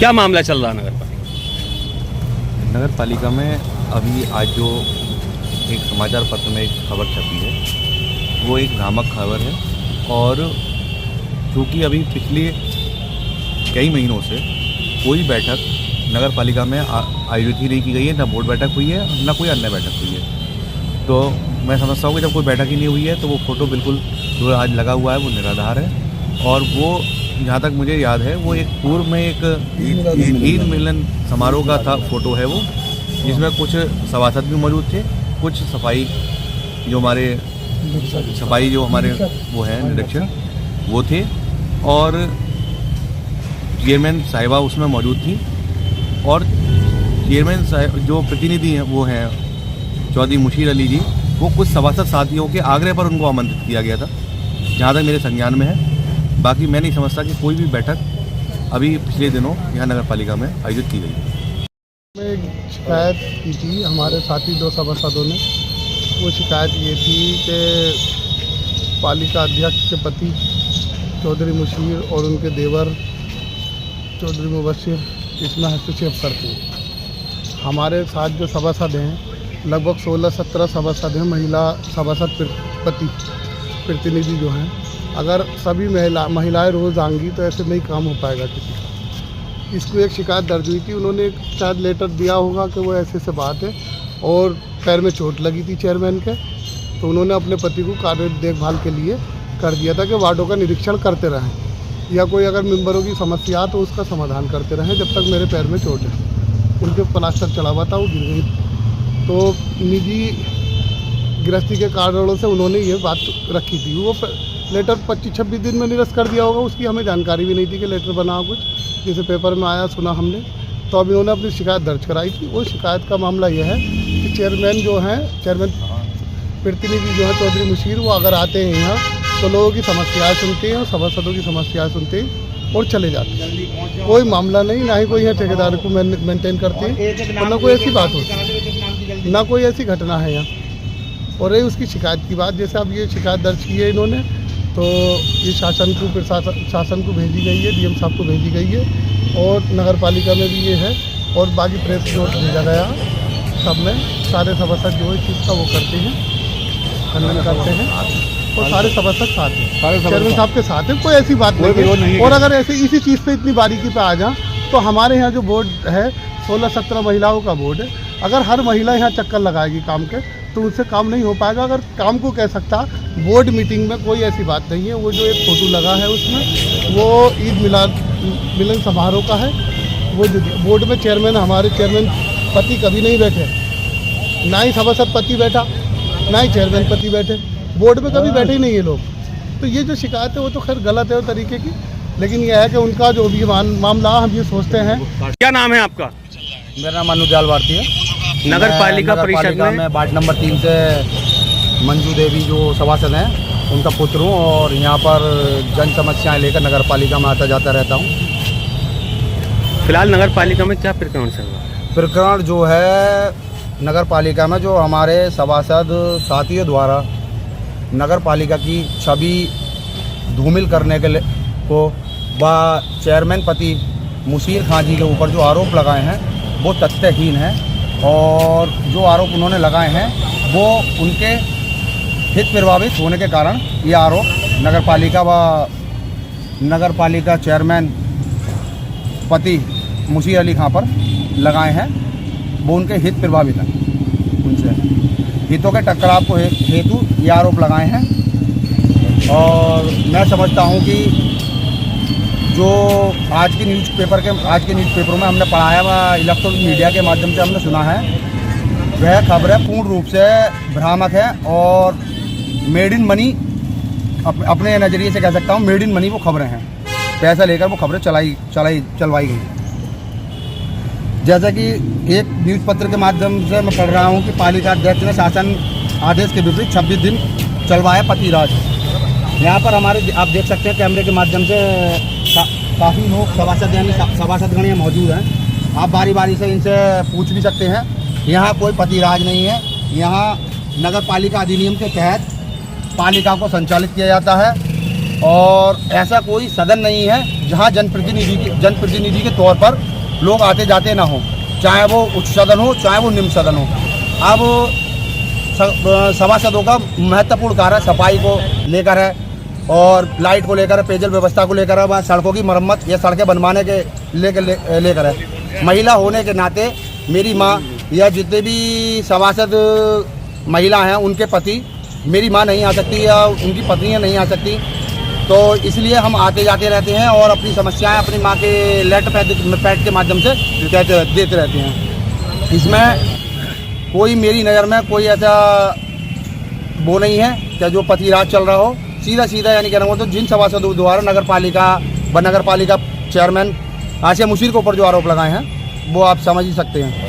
क्या मामला चल रहा नगर पालिका? नगर पालिका में अभी आज जो एक समाचार पत्र में एक खबर छपी है, वो एक भ्रामक खबर है। और चूँकि अभी पिछले कई महीनों से कोई बैठक नगर पालिका में आयोजित ही नहीं की गई है, ना बोर्ड बैठक हुई है, ना कोई अन्य बैठक हुई है। तो मैं समझता हूँ कि जब कोई बैठक ही नहीं हुई है तो वो फ़ोटो बिल्कुल जो आज लगा हुआ है वो निराधार है। और वो जहाँ तक मुझे याद है वो एक पूर्व में एक ईद मिलन समारोह का था फ़ोटो है वो, जिसमें कुछ सभासद भी मौजूद थे, कुछ सफाई जो हमारे वो हैं निरीक्षण वो थे, और चेयरमैन साहिबा उसमें मौजूद थी। और चेयरमैन साहिब जो प्रतिनिधि हैं वो हैं चौधरी मुशीर अली जी, वो कुछ सभासद साथियों के आग्रह पर उनको आमंत्रित किया गया था, जहाँ तक मेरे संज्ञान में है। बाकी मैं नहीं समझता कि कोई भी बैठक अभी पिछले दिनों यहाँ नगर पालिका में आयोजित की गई है। में शिकायत की थी हमारे साथी 2 सभासदों ने। वो शिकायत ये थी कि पालिका अध्यक्ष के पति चौधरी मुशीर और उनके देवर चौधरी मुबशिर इसमें हस्तक्षेप करते हैं। हमारे साथ जो सभासद हैं लगभग 16-17 सभासद हैं, महिला सभासद प्रतिनिधि जो हैं। अगर सभी महिलाएं रोज़ आएंगी तो ऐसे नहीं काम हो पाएगा किसी का। इसको एक शिकायत दर्ज हुई थी, उन्होंने एक शायद लेटर दिया होगा कि वो ऐसे बात है, और पैर में चोट लगी थी चेयरमैन के, तो उन्होंने अपने पति को कार्य देखभाल के लिए कर दिया था कि वार्डों का निरीक्षण करते रहें, या कोई अगर मेंबरों की समस्या तो उसका समाधान करते रहें जब तक मेरे पैर में चोट है। उनके प्लास्टर चढ़ा हुआ था, वो गिर गई। तो निजी गृहस्थी के कारणों से उन्होंने ये बात रखी थी। वो लेटर 25-26 दिन में निरस्त कर दिया होगा, उसकी हमें जानकारी भी नहीं थी कि लेटर बना कुछ, जैसे पेपर में आया सुना हमने। तो अब इन्होंने अपनी शिकायत दर्ज कराई थी। वो शिकायत का मामला यह है कि चेयरमैन प्रतिनिधि जो है चौधरी मुशीर, वो अगर आते हैं यहाँ तो लोगों की समस्याएं सुनते हैं और सभासदों की समस्याएं सुनते हैं और चले जाते हैं। कोई मामला नहीं, ना ही कोई यहाँ ठेकेदार को मेंटेन करते हैं, और ना कोई ऐसी बात होती, ना कोई ऐसी घटना है यहाँ। और रही उसकी शिकायत की बात, जैसे अब ये शिकायत दर्ज की है इन्होंने, तो ये शासन को भेजी गई है, डीएम साहब को भेजी गई है, और नगर पालिका में भी ये है, और बाकी प्रेस नोट भेजा गया। सब में सारे सभासद जो है इस चीज़ का वो करते हैं, खंडन करते हैं, और सारे सभासद साथ हैं, चेयरमैन साहब के साथ हैं, कोई ऐसी बात नहीं है। और अगर ऐसे इसी चीज़ पे इतनी बारीकी पे आ जाए तो हमारे यहाँ जो बोर्ड है 16-17 महिलाओं का बोर्ड है, अगर हर महिला यहाँ चक्कर लगाएगी काम के तो उससे काम नहीं हो पाएगा। अगर काम को कह सकता बोर्ड मीटिंग में कोई ऐसी बात नहीं है। वो जो एक फ़ोटो लगा है उसमें वो ईद मिलन समारोह का है। वो जो बोर्ड में चेयरमैन, हमारे चेयरमैन पति कभी नहीं बैठे, ना ही सभासद पति बैठा, ना ही चेयरमैन पति बैठे, बोर्ड में कभी बैठे ही नहीं है लोग। तो ये जो शिकायत है वो तो खैर गलत है वो तरीके की, लेकिन यह है कि उनका जो भी मामला हम ये सोचते हैं। क्या नाम है आपका? मेरा नाम अनुजाल भारती है। नगर पालिका परिषद में वार्ड नंबर 3 से मंजू देवी जो सभासद हैं उनका पुत्र हूँ, और यहाँ पर जन समस्याएं लेकर नगर पालिका में आता जाता रहता हूँ। फिलहाल नगर पालिका में क्या प्रकरण चल रहा है? प्रकरण जो है नगर पालिका में जो हमारे सभासद साथियों द्वारा नगर पालिका की छवि धूमिल करने के को व चेयरमैन पति मुशीर खां जी के ऊपर जो आरोप लगाए हैं वो तथ्यहीन है, और जो आरोप उन्होंने लगाए हैं वो उनके हित प्रभावित होने के कारण ये आरोप नगर पालिका चेयरमैन पति मुशीर अली खां पर लगाए हैं। वो उनके हित प्रभावित हैं, उनसे हितों के टकराव को हेतु ये आरोप लगाए हैं। और मैं समझता हूँ कि जो आज के न्यूज़पेपरों में हमने पढ़ा है व इलेक्ट्रॉनिक मीडिया के माध्यम से हमने सुना है, वह खबरें पूर्ण रूप से भ्रामक है और मेड इन मनी, अपने नज़रिए से कह सकता हूँ मेड इन मनी वो खबरें हैं। पैसा लेकर वो खबरें चलवाई गई। जैसे कि एक न्यूज़ पत्र के माध्यम से मैं पढ़ रहा हूँ कि पालिका अध्यक्ष ने शासन आदेश के विपरीत 26 दिन चलवाया पतिराज। यहाँ पर हमारे आप देख सकते हैं कैमरे के माध्यम से काफ़ी लोग सभासदगण यहाँ मौजूद हैं। आप बारी बारी से इनसे पूछ भी सकते हैं। यहाँ कोई पतिराज नहीं है। यहाँ नगर पालिका अधिनियम के तहत पालिका को संचालित किया जाता है, और ऐसा कोई सदन नहीं है जहाँ जनप्रतिनिधि के तौर पर लोग आते जाते ना हो, चाहे वो उच्च सदन हो चाहे वो निम्न सदन हो। अब सभासदों का महत्वपूर्ण कार्य सफाई को लेकर है और लाइट को लेकर है, पेयजल व्यवस्था को लेकर है, वहाँ सड़कों की मरम्मत या सड़कें बनवाने के लेकर है। महिला होने के नाते मेरी माँ या जितने भी सभासद महिला हैं उनके पति, मेरी माँ नहीं आ सकती या उनकी पत्नियाँ नहीं आ सकती, तो इसलिए हम आते जाते रहते हैं और अपनी समस्याएं अपनी माँ के लेटर पैड के माध्यम से देते रहते हैं। इसमें कोई मेरी नज़र में कोई ऐसा वो नहीं है कि जो पति राज चल रहा हो। सीधा यानी कहना हो तो जिन सभासदों द्वारा नगर पालिका चेयरमैन आसिया मुशीर के ऊपर जो आरोप लगाए हैं वो आप समझ ही सकते हैं।